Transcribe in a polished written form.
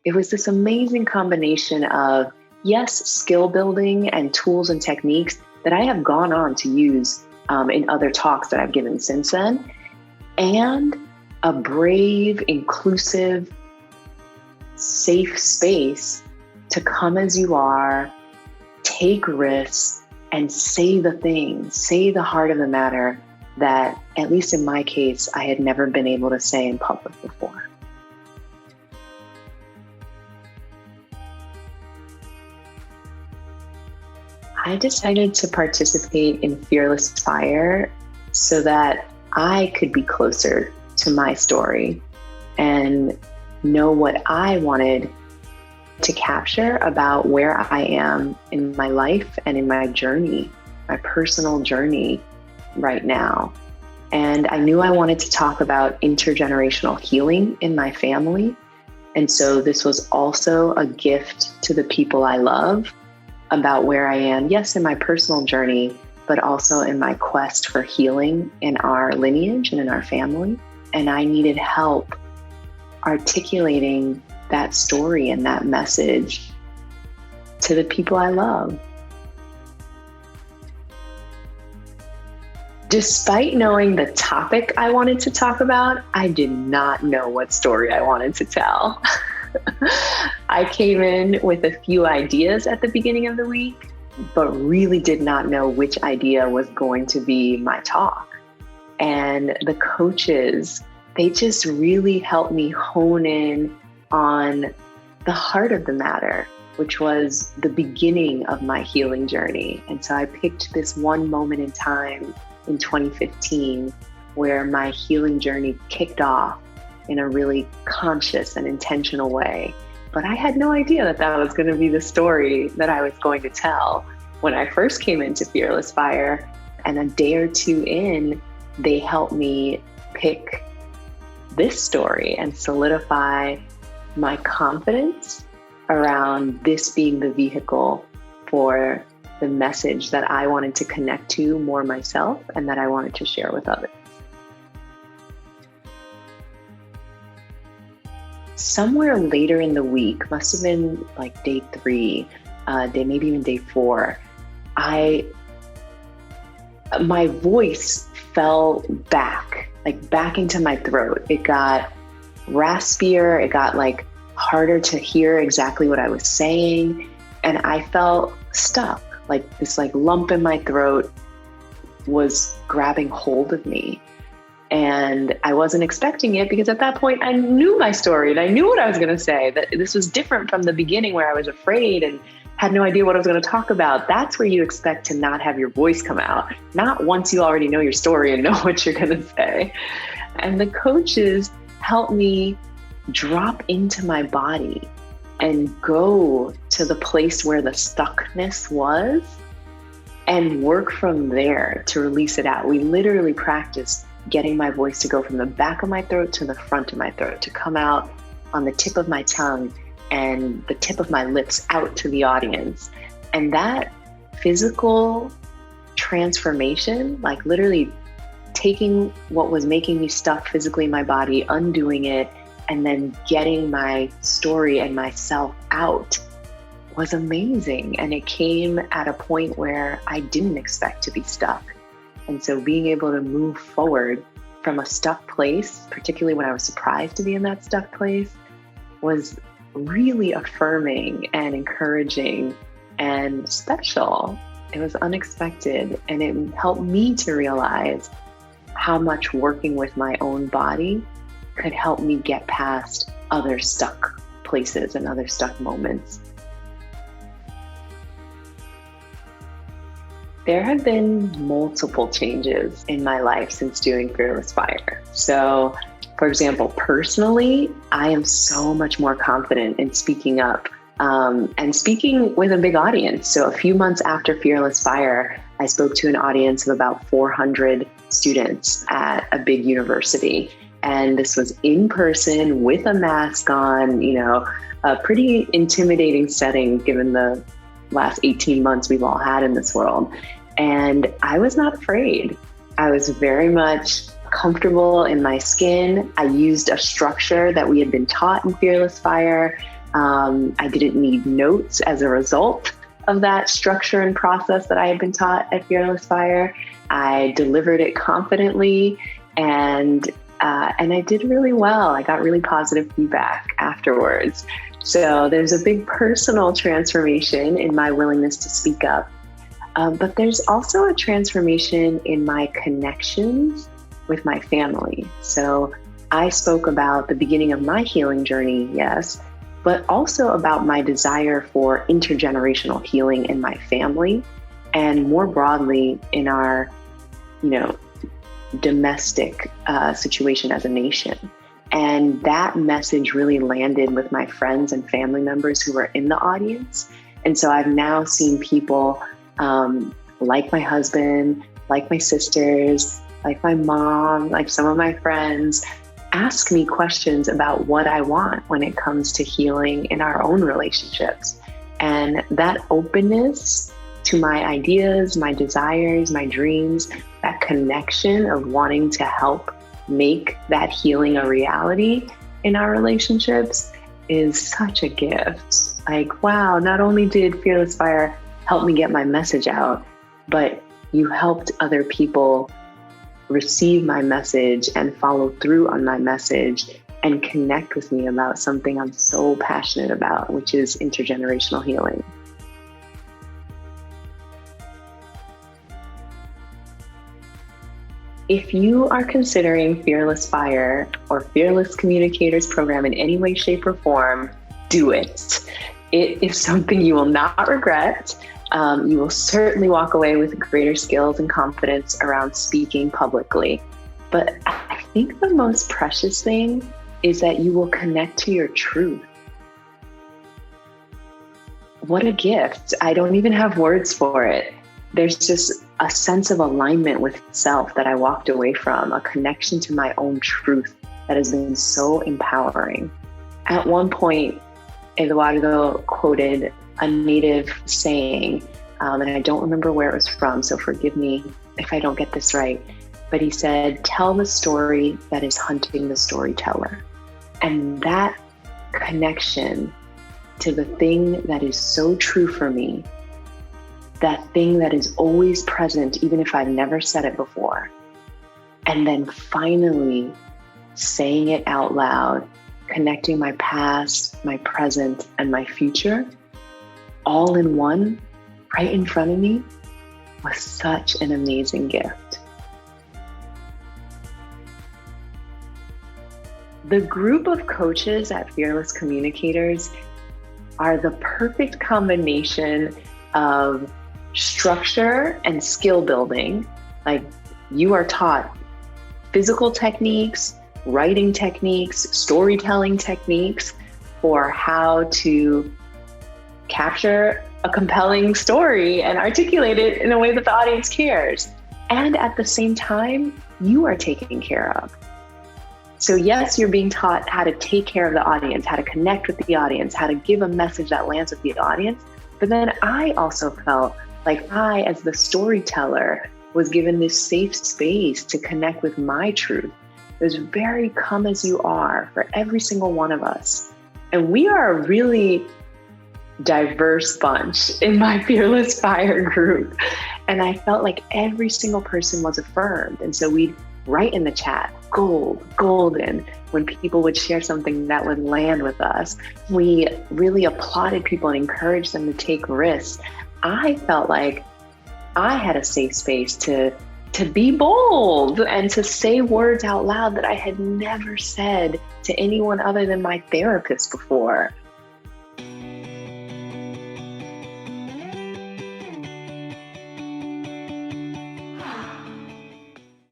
it was this amazing combination of, yes, skill building and tools and techniques that I have gone on to use in other talks that I've given since then, and a brave, inclusive, safe space to come as you are, take risks, and say the things, say the heart of the matter that, at least in my case, I had never been able to say in public before. I decided to participate in Fearless Fire so that I could be closer to my story and know what I wanted to capture about where I am in my life and in my journey, my personal journey right now. And I knew I wanted to talk about intergenerational healing in my family. And so this was also a gift to the people I love about where I am, yes, in my personal journey, but also in my quest for healing in our lineage and in our family. And I needed help articulating that story and that message to the people I love. Despite knowing the topic I wanted to talk about, I did not know what story I wanted to tell. I came in with a few ideas at the beginning of the week, but really did not know which idea was going to be my talk. And the coaches, they just really helped me hone in on the heart of the matter, which was the beginning of my healing journey. And so I picked this one moment in time in 2015 where my healing journey kicked off in a really conscious and intentional way. But I had no idea that that was going to be the story that I was going to tell when I first came into Fearless Fire. And a day or two in, they helped me pick this story and solidify my confidence around this being the vehicle for the message that I wanted to connect to more myself and that I wanted to share with others. Somewhere later in the week, must have been like day 3, maybe even day 4, my voice fell back into my throat. It got raspier, it got like harder to hear exactly what I was saying. And I felt stuck, like this like lump in my throat was grabbing hold of me. And I wasn't expecting it because at that point I knew my story and I knew what I was going to say, that this was different from the beginning where I was afraid and had no idea what I was going to talk about. That's where you expect to not have your voice come out, not once you already know your story and know what you're going to say. And the coaches helped me drop into my body and go to the place where the stuckness was and work from there to release it out. We literally practiced getting my voice to go from the back of my throat to the front of my throat, to come out on the tip of my tongue and the tip of my lips out to the audience. And that physical transformation, like literally taking what was making me stuck physically in my body, undoing it, and then getting my story and myself out, was amazing. And it came at a point where I didn't expect to be stuck. And so being able to move forward from a stuck place, particularly when I was surprised to be in that stuck place, was really affirming and encouraging and special. It was unexpected, and it helped me to realize how much working with my own body could help me get past other stuck places and other stuck moments. There have been multiple changes in my life since doing Fearless Fire. So, for example, personally, I am so much more confident in speaking up and speaking with a big audience. So a few months after Fearless Fire, I spoke to an audience of about 400 students at a big university. And this was in person with a mask on, a pretty intimidating setting given the last 18 months we've all had in this world. And I was not afraid. I was very much comfortable in my skin. I used a structure that we had been taught in Fearless Fire. I didn't need notes as a result of that structure and process that I had been taught at Fearless Fire. I delivered it confidently, and I did really well. I got really positive feedback afterwards. So there's a big personal transformation in my willingness to speak up. But there's also a transformation in my connections with my family. So I spoke about the beginning of my healing journey, yes, but also about my desire for intergenerational healing in my family and more broadly in our, domestic situation as a nation. And that message really landed with my friends and family members who were in the audience. And so I've now seen people like my husband, like my sisters, like my mom, like some of my friends, ask me questions about what I want when it comes to healing in our own relationships. And that openness to my ideas, my desires, my dreams, that connection of wanting to help make that healing a reality in our relationships is such a gift. Like, wow, not only did Fearless Fire help me get my message out, but you helped other people receive my message and follow through on my message and connect with me about something I'm so passionate about, which is intergenerational healing. If you are considering Fearless Fire or Fearless Communicators program in any way, shape, or form, do it. It is something you will not regret. You will certainly walk away with greater skills and confidence around speaking publicly. But I think the most precious thing is that you will connect to your truth. What a gift. I don't even have words for it. There's just a sense of alignment with self that I walked away from, a connection to my own truth that has been so empowering. At one point, Eduardo quoted a native saying, and I don't remember where it was from, so forgive me if I don't get this right, but he said, "Tell the story that is hunting the storyteller." And that connection to the thing that is so true for me, that thing that is always present, even if I've never said it before, and then finally saying it out loud, connecting my past, my present, and my future, all in one, right in front of me, was such an amazing gift. The group of coaches at Fearless Communicators are the perfect combination of structure and skill building. Like, you are taught physical techniques, writing techniques, storytelling techniques for how to capture a compelling story and articulate it in a way that the audience cares. And at the same time, you are taken care of. So yes, you're being taught how to take care of the audience, how to connect with the audience, how to give a message that lands with the audience. But then I also felt like I, as the storyteller, was given this safe space to connect with my truth. There's very come as you are for every single one of us. And we are a really diverse bunch in my Fearless Fire group. And I felt like every single person was affirmed. And so we'd write in the chat, gold, golden, when people would share something that would land with us. We really applauded people and encouraged them to take risks. I felt like I had a safe space to be bold and to say words out loud that I had never said to anyone other than my therapist before.